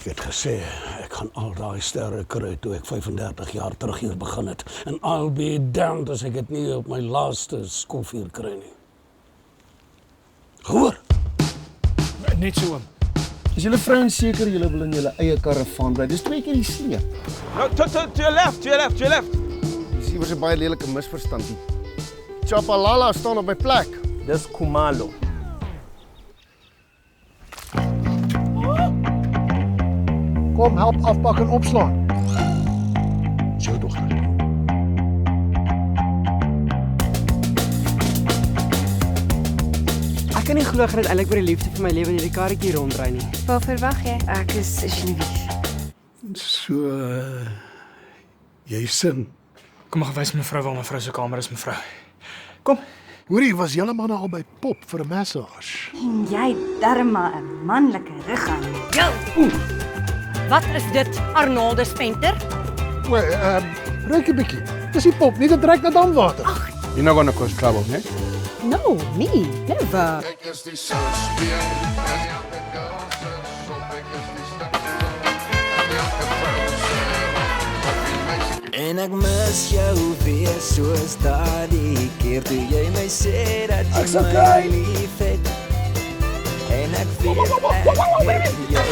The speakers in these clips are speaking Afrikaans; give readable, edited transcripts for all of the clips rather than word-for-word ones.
Ek het gesê, ek gaan al daai sterre kry toe ek 35 jaar terug hier begin het. En I'll be damned as ek dit nie op my laaste skofuur kry nie. Hoor! Net so oom. Is julle vrouens seker julle wil in julle eie karavaan bly? Dis 2 keer die see. No, to your left. Dis iewers 'n baie lelike misverstand. Chapalala staan op my plek. Dis Khumalo. Kom, help afpak en opslaan. Jou dogter. Ek kan nie glo dat eintlik vir die liefde van my lewe in hierdie karretjie rondry nie. Wat verwag jy? Ek is Genevieve. So, jy sin. Kom maar gewys mevrou waar mevrou se kamer is, mevrou. Kom. Hoorie, was julle manne al by Pop vir 'n massage? En jy darma 'n manlike rug aan. Wat is dit, Arnoldus Venter? Ruik 'n bietjie. Dis die Pop, nie dit ruik na damwater. You're not gonna cause trouble, né? No, me, never. En ek mis jou weer soos daardie keer toe jy my sê dat jy my lief het. En ek weet ek het jou.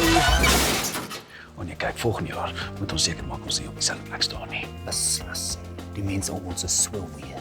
Wanneer kyk volgende jaar moet ons seker maak ons nie op dieselfde plek staan nie. Beslis. Die mense om ons is so weird.